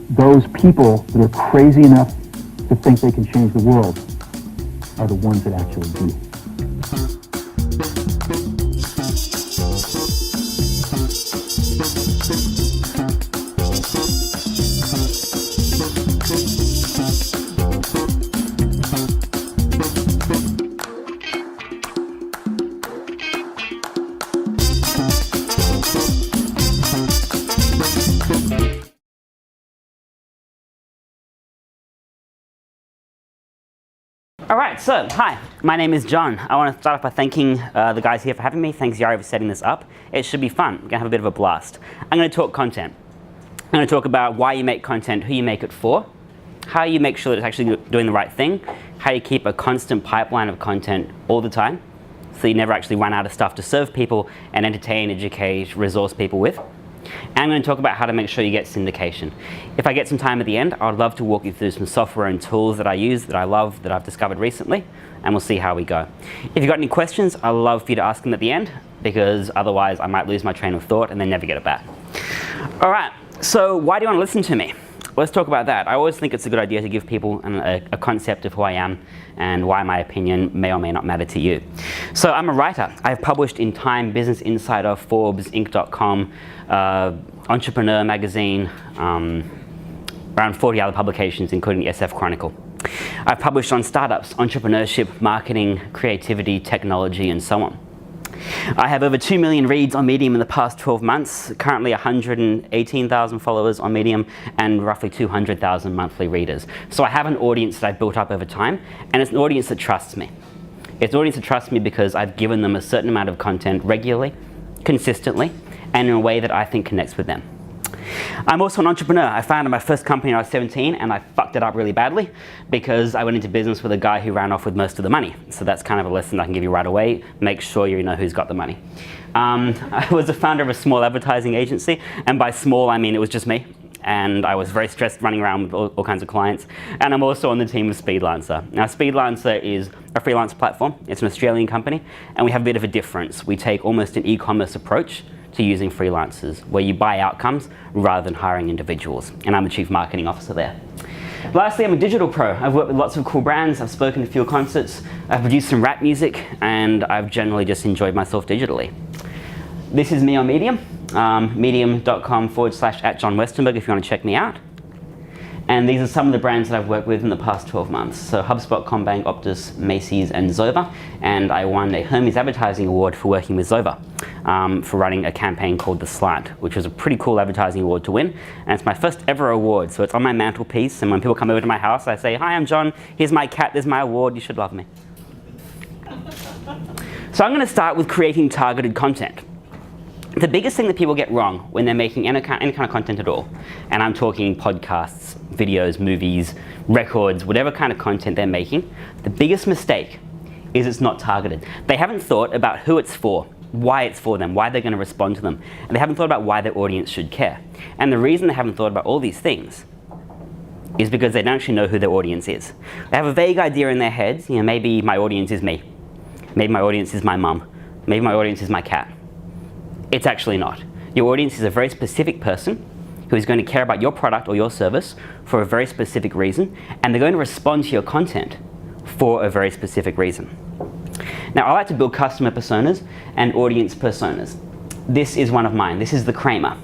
those people that are crazy enough to think they can change the world are the ones that actually do. All right, so hi, my name is John. I want to start off by thanking the guys here for having me. Thanks, Yari, for setting this up. It should be fun. We're going to have a bit of a blast. I'm going to talk content. I'm going to talk about why you make content, who you make it for, how you make sure that it's actually doing the right thing, how you keep a constant pipeline of content all the time, so you never actually run out of stuff to serve people and entertain, educate, resource people with. And I'm going to talk about how to make sure you get syndication. If I get some time at the end, I'd love to walk you through some software and tools that I use, that I love, that I've discovered recently, and we'll see how we go. If you've got any questions, I'd love for you to ask them at the end, because otherwise I might lose my train of thought and then never get it back. All right, so why do you want to listen to me? Let's talk about that. I always think it's a good idea to give people a concept of who I am and why my opinion may or may not matter to you. So I'm a writer. I've published in Time, Business Insider, Forbes, Inc.com, Entrepreneur magazine, around 40 other publications, including the SF Chronicle. I've published on startups, entrepreneurship, marketing, creativity, technology, and so on. I have over 2 million reads on Medium in the past 12 months, currently 118,000 followers on Medium, and roughly 200,000 monthly readers. So I have an audience that I've built up over time, and it's an audience that trusts me. It's an audience that trusts me because I've given them a certain amount of content regularly, consistently, and in a way that I think connects with them. I'm also an entrepreneur. I founded my first company when I was 17, and I fucked it up really badly because I went into business with a guy who ran off with most of the money. So that's kind of a lesson I can give you right away. Make sure you know who's got the money. I was the founder of a small advertising agency, and by small I mean it was just me. And I was very stressed running around with all kinds of clients. And I'm also on the team with Speedlancer. Now, Speedlancer is a freelance platform. It's an Australian company, and we have a bit of a difference. We take almost an e-commerce approach to using freelancers, where you buy outcomes rather than hiring individuals. And I'm the Chief Marketing Officer there. Lastly, I'm a digital pro. I've worked with lots of cool brands. I've spoken to a few concerts. I've produced some rap music, and I've generally just enjoyed myself digitally. This is me on Medium. Medium.com/@Jon Westenberg if you want to check me out. And these are some of the brands that I've worked with in the past 12 months. So HubSpot, Combank, Optus, Macy's, and Zova. And I won a Hermes Advertising Award for working with Zova for running a campaign called The Slant, which was a pretty cool advertising award to win. And it's my first ever award, so it's on my mantelpiece. And when people come over to my house, I say, "Hi, I'm John. Here's my cat. There's my award. You should love me." So I'm going to start with creating targeted content. The biggest thing that people get wrong when they're making any kind of content at all, and I'm talking podcasts, videos, movies, records, whatever kind of content they're making, the biggest mistake is it's not targeted. They haven't thought about who it's for, why it's for them, why they're going to respond to them, and they haven't thought about why their audience should care. And the reason they haven't thought about all these things is because they don't actually know who their audience is. They have a vague idea in their heads, maybe my audience is me, maybe my audience is my mum, maybe my audience is my cat. It's actually not. Your audience is a very specific person who is going to care about your product or your service for a very specific reason, and they're going to respond to your content for a very specific reason. Now, I like to build customer personas and audience personas. This is one of mine. This is the Kramer.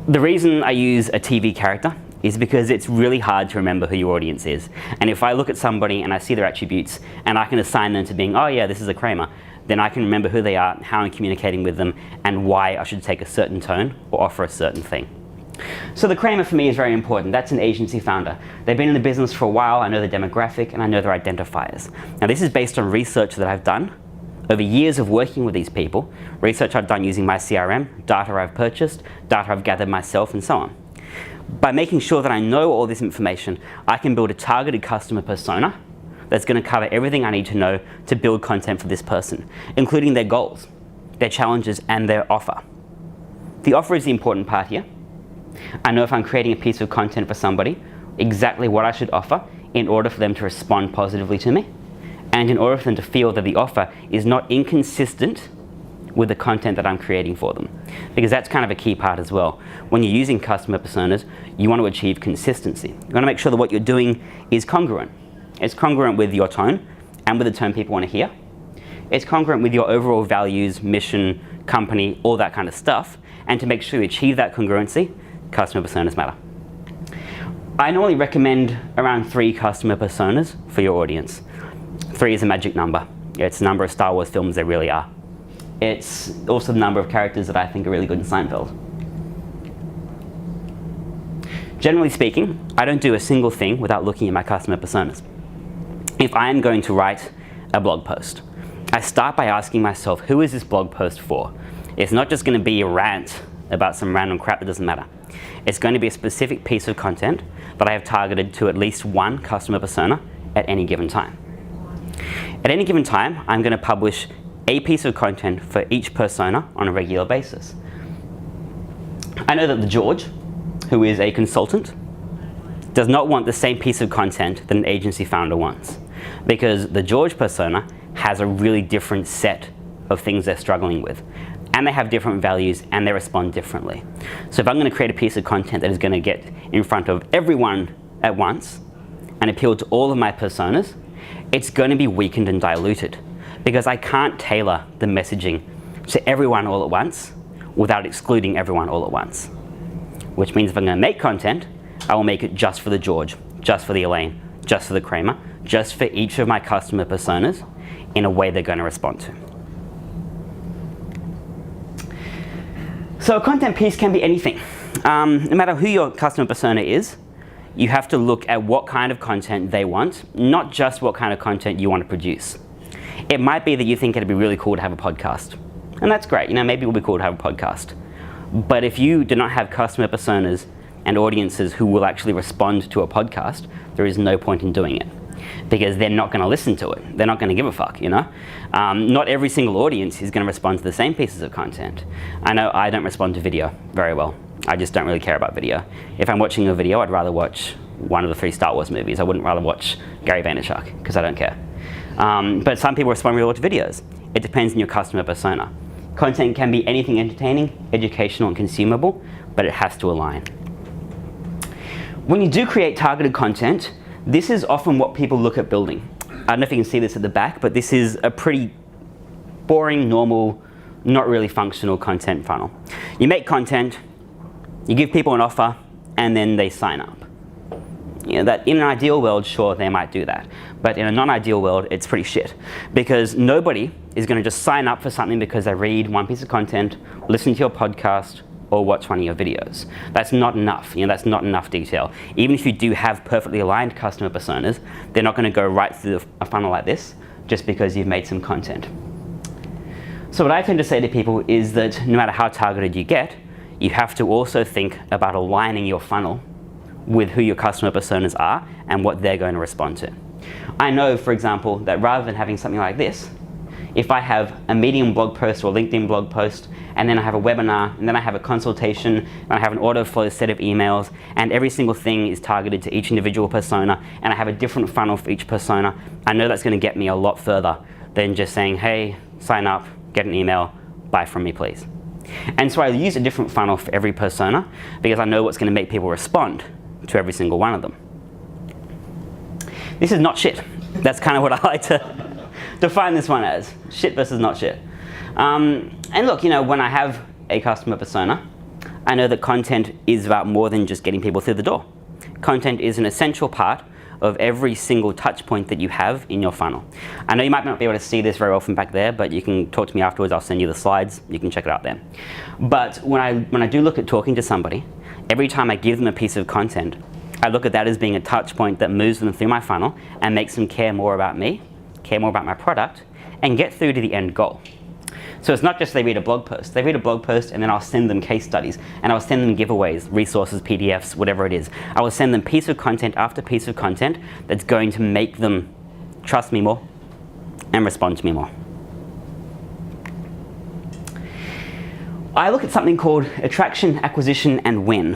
The reason I use a TV character is because it's really hard to remember who your audience is. And if I look at somebody and I see their attributes and I can assign them to being, oh yeah, this is a Kramer, then I can remember who they are, how I'm communicating with them, and why I should take a certain tone or offer a certain thing. So the Kramer for me is very important. That's an agency founder. They've been in the business for a while. I know their demographic and I know their identifiers. Now this is based on research that I've done over years of working with these people, research I've done using my CRM, data I've purchased, data I've gathered myself, and so on. By making sure that I know all this information, I can build a targeted customer persona that's going to cover everything I need to know to build content for this person, including their goals, their challenges, and their offer. The offer is the important part here. I know if I'm creating a piece of content for somebody, exactly what I should offer in order for them to respond positively to me, and in order for them to feel that the offer is not inconsistent with the content that I'm creating for them. Because that's kind of a key part as well. When you're using customer personas, you want to achieve consistency. You want to make sure that what you're doing is congruent. It's congruent with your tone and with the tone people want to hear. It's congruent with your overall values, mission, company, all that kind of stuff. And to make sure you achieve that congruency, customer personas matter. I normally recommend around 3 customer personas for your audience. 3 is a magic number. It's the number of Star Wars films there really are. It's also the number of characters that I think are really good in Seinfeld. Generally speaking, I don't do a single thing without looking at my customer personas. If I am going to write a blog post, I start by asking myself, who is this blog post for? It's not just going to be a rant about some random crap that doesn't matter. It's going to be a specific piece of content that I have targeted to at least one customer persona at any given time. At any given time, I'm going to publish a piece of content for each persona on a regular basis. I know that the George, who is a consultant, does not want the same piece of content that an agency founder wants, because the George persona has a really different set of things they're struggling with, and they have different values and they respond differently. So if I'm going to create a piece of content that is going to get in front of everyone at once and appeal to all of my personas, it's going to be weakened and diluted, because I can't tailor the messaging to everyone all at once without excluding everyone all at once. Which means if I'm going to make content, I will make it just for the George, just for the Elaine, just for the Kramer, just for each of my customer personas in a way they're going to respond to. So a content piece can be anything. No matter who your customer persona is, you have to look at what kind of content they want, not just what kind of content you want to produce. It might be that you think it'd be really cool to have a podcast. And that's great, maybe it would be cool to have a podcast. But if you do not have customer personas and audiences who will actually respond to a podcast, there is no point in doing it, because they're not going to listen to it. They're not going to give a fuck, Not every single audience is going to respond to the same pieces of content. I know I don't respond to video very well. I just don't really care about video. If I'm watching a video, I'd rather watch one of the 3 Star Wars movies. I wouldn't rather watch Gary Vaynerchuk, because I don't care. But some people respond really well to videos. It depends on your customer persona. Content can be anything entertaining, educational, and consumable, but it has to align. When you do create targeted content, this is often what people look at building. I don't know if you can see this at the back, but this is a pretty boring, normal, not really functional content funnel. You make content, you give people an offer, and then they sign up. That in an ideal world, sure, they might do that. But in a non-ideal world, it's pretty shit. Because nobody is going to just sign up for something because they read one piece of content, listen to your podcast, or watch one of your videos. That's not enough. That's not enough detail. Even if you do have perfectly aligned customer personas, they're not going to go right through a funnel like this just because you've made some content. So what I tend to say to people is that no matter how targeted you get, you have to also think about aligning your funnel with who your customer personas are and what they're going to respond to. I know, for example, that rather than having something like this, if I have a Medium blog post or a LinkedIn blog post, and then I have a webinar, and then I have a consultation, and I have an auto flow set of emails, and every single thing is targeted to each individual persona, and I have a different funnel for each persona, I know that's going to get me a lot further than just saying, hey, sign up, get an email, buy from me, please. And so I use a different funnel for every persona because I know what's going to make people respond to every single one of them. This is not shit. That's kind of what I like to define this one as. Shit versus not shit. And look, when I have a customer persona, I know that content is about more than just getting people through the door. Content is an essential part of every single touch point that you have in your funnel. I know you might not be able to see this very well from back there, but you can talk to me afterwards. I'll send you the slides. You can check it out there. But when I do look at talking to somebody, every time I give them a piece of content, I look at that as being a touch point that moves them through my funnel and makes them care more about me, care more about my product, and get through to the end goal. So it's not just they read a blog post. They read a blog post and then I'll send them case studies and I'll send them giveaways, resources, PDFs, whatever it is. I will send them piece of content after piece of content that's going to make them trust me more and respond to me more. I look at something called attraction, acquisition, and win,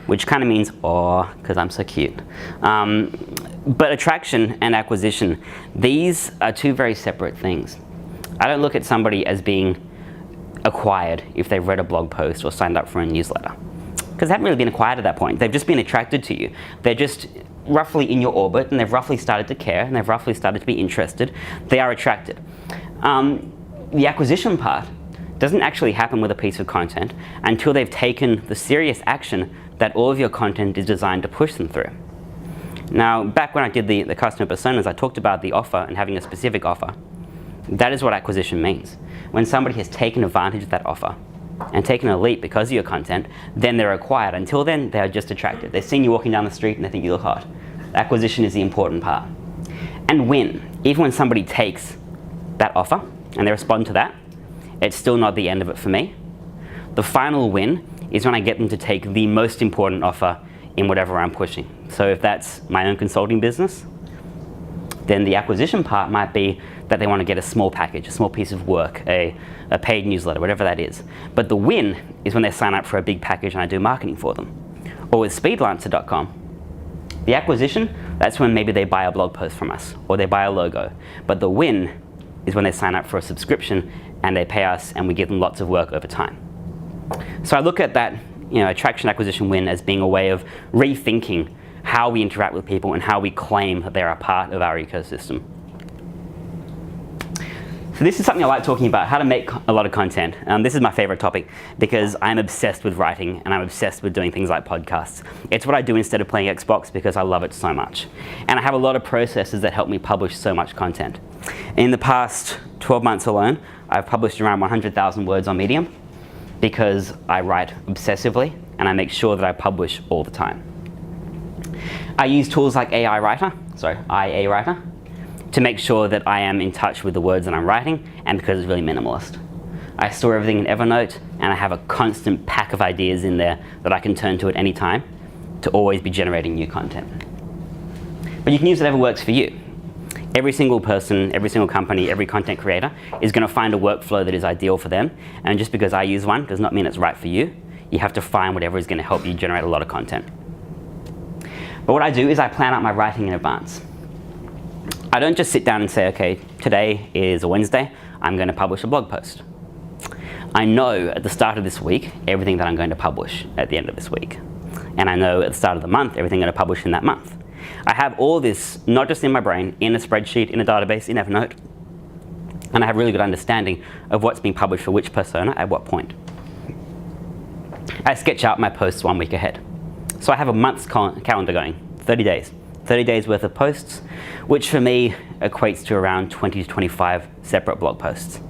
which kind of means, oh, because I'm so cute. But attraction and acquisition, these are two very separate things. I don't look at somebody as being acquired if they've read a blog post or signed up for a newsletter, because they haven't really been acquired at that point. They've just been attracted to you. They're just roughly in your orbit, and they've roughly started to care, and they've roughly started to be interested. They are attracted. The acquisition part doesn't actually happen with a piece of content until they've taken the serious action that all of your content is designed to push them through. Now, back when I did the customer personas, I talked about the offer and having a specific offer. That is what acquisition means. When somebody has taken advantage of that offer and taken a leap because of your content, then they're acquired. Until then, they're just attracted. They've seen you walking down the street and they think you look hot. Acquisition is the important part. And win. Even when somebody takes that offer and they respond to that, it's still not the end of it for me. The final win is when I get them to take the most important offer in whatever I'm pushing. So if that's my own consulting business, then the acquisition part might be that they want to get a small package, a small piece of work, a paid newsletter, whatever that is. But the win is when they sign up for a big package and I do marketing for them. Or with Speedlancer.com, the acquisition, that's when maybe they buy a blog post from us or they buy a logo. But the win is when they sign up for a subscription and they pay us and we give them lots of work over time. So I look at that attraction, acquisition, win as being a way of rethinking how we interact with people and how we claim that they're a part of our ecosystem. So this is something I like talking about, how to make a lot of content. This is my favorite topic because I'm obsessed with writing and I'm obsessed with doing things like podcasts. It's what I do instead of playing Xbox because I love it so much. And I have a lot of processes that help me publish so much content. In the past 12 months alone, I've published around 100,000 words on Medium because I write obsessively and I make sure that I publish all the time. I use tools like IA Writer to make sure that I am in touch with the words that I'm writing, and because it's really minimalist. I store everything in Evernote and I have a constant pack of ideas in there that I can turn to at any time to always be generating new content. But you can use whatever works for you. Every single person, every single company, every content creator is going to find a workflow that is ideal for them, and just because I use one does not mean it's right for you. You have to find whatever is going to help you generate a lot of content. But what I do is I plan out my writing in advance. I don't just sit down and say, okay, today is a Wednesday, I'm going to publish a blog post. I know at the start of this week everything that I'm going to publish at the end of this week. And I know at the start of the month everything I'm going to publish in that month. I have all this, not just in my brain, in a spreadsheet, in a database, in Evernote, and I have really good understanding of what's being published for which persona at what point. I sketch out my posts 1 week ahead. So I have a month's calendar going, 30 days. 30 days worth of posts, which for me equates to around 20 to 25 separate blog posts.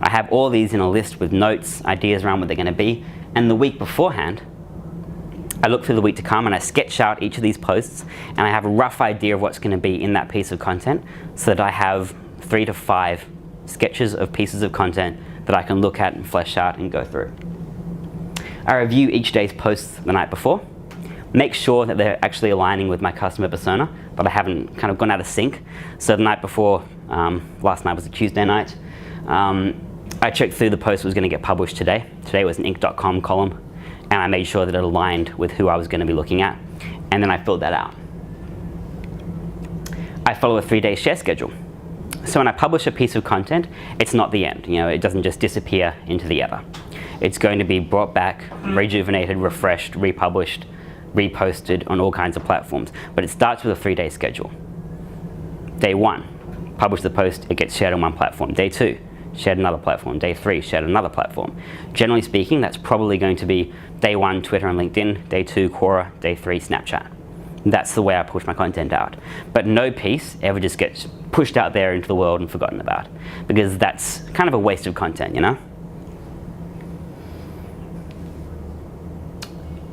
I have all these in a list with notes, ideas around what they're going to be, and the week beforehand, I look through the week to come and I sketch out each of these posts, and I have a rough idea of what's going to be in that piece of content, so that I have 3 to 5 sketches of pieces of content that I can look at and flesh out and go through. I review each day's posts the night before, make sure that they're actually aligning with my customer persona, but I haven't kind of gone out of sync. So the night before, last night was a Tuesday night, I checked through the post that was going to get published today. Today was an Inc.com column, and I made sure that it aligned with who I was going to be looking at, and then I filled that out. I follow a 3-day share schedule. So when I publish a piece of content, it's not the end. It doesn't just disappear into the ether. It's going to be brought back, rejuvenated, refreshed, republished, reposted on all kinds of platforms. But it starts with a 3-day schedule. Day 1, publish the post, it gets shared on one platform. Day 2, shared another platform. Day 3, shared another platform. Generally speaking, that's probably going to be day 1, Twitter and LinkedIn, day 2, Quora, day 3, Snapchat. That's the way I push my content out. But no piece ever just gets pushed out there into the world and forgotten about, because that's kind of a waste of content,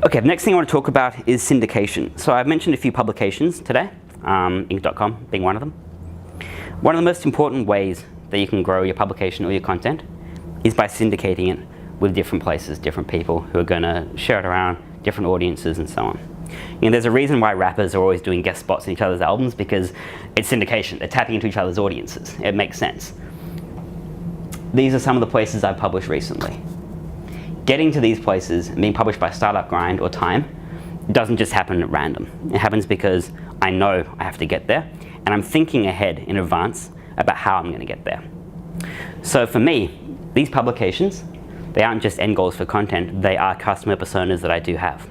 Okay, the next thing I want to talk about is syndication. So I've mentioned a few publications today, Inc.com being one of them. One of the most important ways that you can grow your publication or your content is by syndicating it with different places, different people who are going to share it around, different audiences and so on. There's a reason why rappers are always doing guest spots in each other's albums, because it's syndication. They're tapping into each other's audiences. It makes sense. These are some of the places I've published recently. Getting to these places and being published by Startup Grind or Time doesn't just happen at random. It happens because I know I have to get there, and I'm thinking ahead in advance about how I'm going to get there. So for me, these publications, they aren't just end goals for content, they are customer personas that I do have.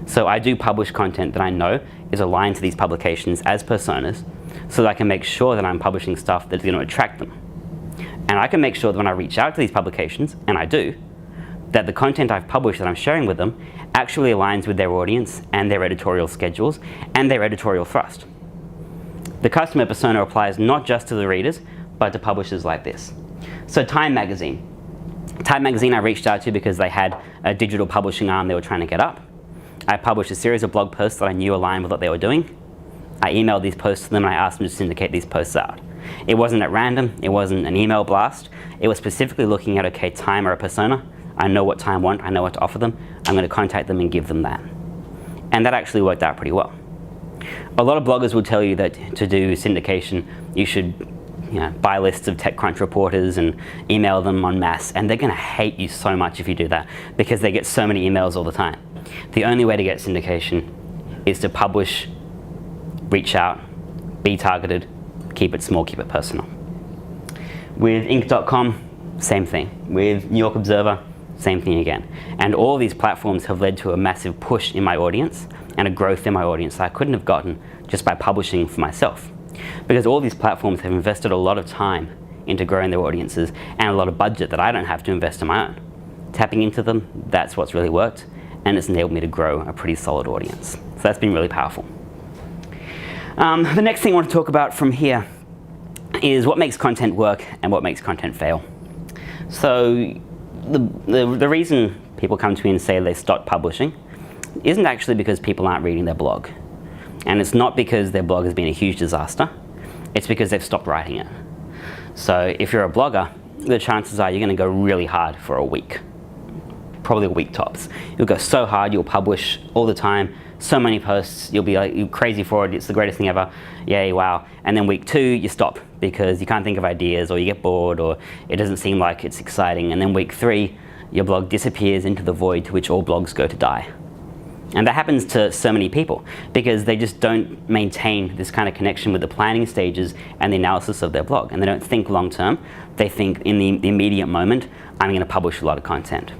So I do publish content that I know is aligned to these publications as personas, so that I can make sure that I'm publishing stuff that's going to attract them. And I can make sure that when I reach out to these publications, and I do, that the content I've published that I'm sharing with them actually aligns with their audience and their editorial schedules and their editorial thrust. The customer persona applies not just to the readers, but to publishers like this. So Time Magazine. Time Magazine I reached out to because they had a digital publishing arm they were trying to get up. I published a series of blog posts that I knew aligned with what they were doing. I emailed these posts to them and I asked them to syndicate these posts out. It wasn't at random, it wasn't an email blast. It was specifically looking at, okay, Time are a persona. I know what Time want, I know what to offer them. I'm going to contact them and give them that. And that actually worked out pretty well. A lot of bloggers will tell you that to do syndication, you should buy lists of TechCrunch reporters and email them en masse, and they're going to hate you so much if you do that because they get so many emails all the time. The only way to get syndication is to publish, reach out, be targeted, keep it small, keep it personal. With Inc.com, same thing. With New York Observer, same thing again. And all these platforms have led to a massive push in my audience and a growth in my audience that I couldn't have gotten just by publishing for myself. Because all these platforms have invested a lot of time into growing their audiences and a lot of budget that I don't have to invest in my own. Tapping into them, that's what's really worked, and it's enabled me to grow a pretty solid audience. So that's been really powerful. The next thing I want to talk about from here is what makes content work and what makes content fail. So the reason people come to me and say they stopped publishing isn't actually because people aren't reading their blog. And it's not because their blog has been a huge disaster, it's because they've stopped writing it. So if you're a blogger, the chances are you're going to go really hard for a week. Probably a week tops. You'll go so hard, you'll publish all the time, so many posts, you'll be like, you're crazy for it, it's the greatest thing ever, yay, wow. And then week 2, you stop because you can't think of ideas, or you get bored, or it doesn't seem like it's exciting. And then week 3, your blog disappears into the void to which all blogs go to die. And that happens to so many people because they just don't maintain this kind of connection with the planning stages and the analysis of their blog. And they don't think long term. They think in the immediate moment, I'm going to publish a lot of content.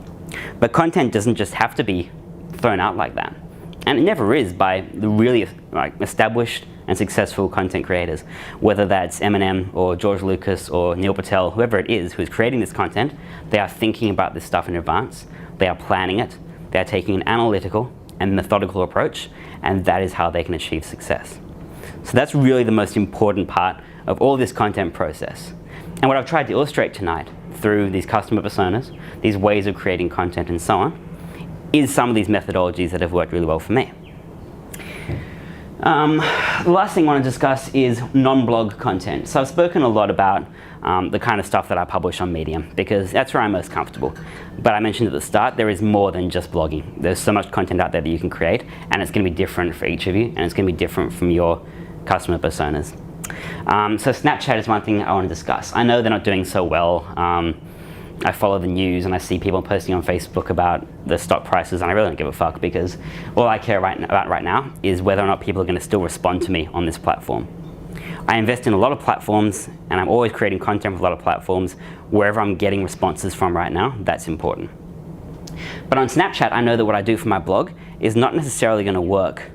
But content doesn't just have to be thrown out like that. And it never is by the really established and successful content creators. Whether that's Eminem or George Lucas or Neil Patel, whoever it is who's creating this content, they are thinking about this stuff in advance. They are planning it. They are taking an analytical and methodical approach, and that is how they can achieve success. So that's really the most important part of all this content process. And what I've tried to illustrate tonight through these customer personas, these ways of creating content and so on, is some of these methodologies that have worked really well for me. The last thing I want to discuss is non-blog content. So I've spoken a lot about the kind of stuff that I publish on Medium because that's where I'm most comfortable. But I mentioned at the start, there is more than just blogging. There's so much content out there that you can create, and it's going to be different for each of you, and it's going to be different from your customer personas. So Snapchat is one thing I want to discuss. I know they're not doing so well. I follow the news and I see people posting on Facebook about the stock prices, and I really don't give a fuck because all I care about right now is whether or not people are going to still respond to me on this platform. I invest in a lot of platforms and I'm always creating content for a lot of platforms. Wherever I'm getting responses from right now, that's important. But on Snapchat, I know that what I do for my blog is not necessarily going to work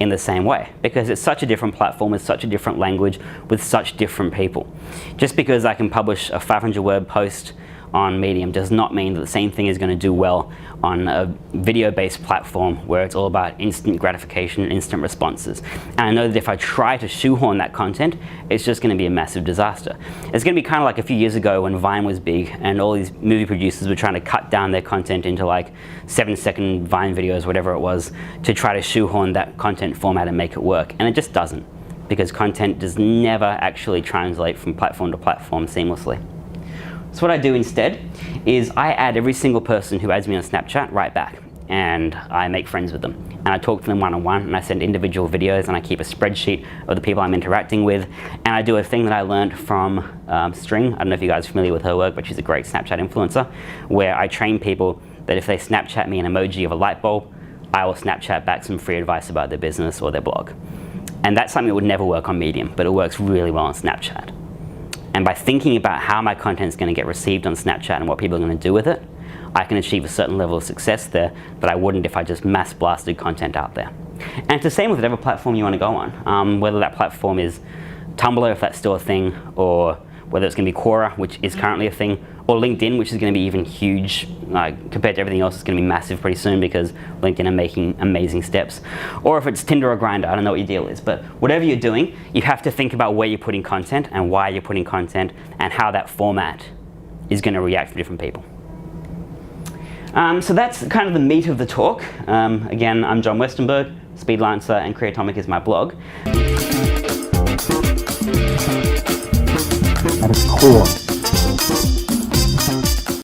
in the same way because it's such a different platform with such a different language with such different people. Just because I can publish a 500-word post on Medium does not mean that the same thing is going to do well on a video-based platform where it's all about instant gratification and instant responses. And I know that if I try to shoehorn that content, it's just going to be a massive disaster. It's going to be kind of like a few years ago when Vine was big and all these movie producers were trying to cut down their content into like 7-second Vine videos, whatever it was, to try to shoehorn that content format and make it work. And it just doesn't, because content does never actually translate from platform to platform seamlessly. So what I do instead is I add every single person who adds me on Snapchat right back, and I make friends with them. And I talk to them one-on-one, and I send individual videos, and I keep a spreadsheet of the people I'm interacting with. And I do a thing that I learned from String. I don't know if you guys are familiar with her work, but she's a great Snapchat influencer, where I train people that if they Snapchat me an emoji of a light bulb, I will Snapchat back some free advice about their business or their blog. And that's something that would never work on Medium, but it works really well on Snapchat. And by thinking about how my content is going to get received on Snapchat and what people are going to do with it, I can achieve a certain level of success there that I wouldn't if I just mass blasted content out there. And it's the same with whatever platform you want to go on, whether that platform is Tumblr, if that's still a thing, or whether it's going to be Quora, which is currently a thing, or LinkedIn, which is going to be even huge. Compared to everything else, it's going to be massive pretty soon because LinkedIn are making amazing steps. Or if it's Tinder or Grindr, I don't know what your deal is, but whatever you're doing, you have to think about where you're putting content and why you're putting content and how that format is going to react for different people. So that's kind of the meat of the talk. Again, I'm Jon Westenberg, Speedlancer, and Creatomic is my blog. At its core,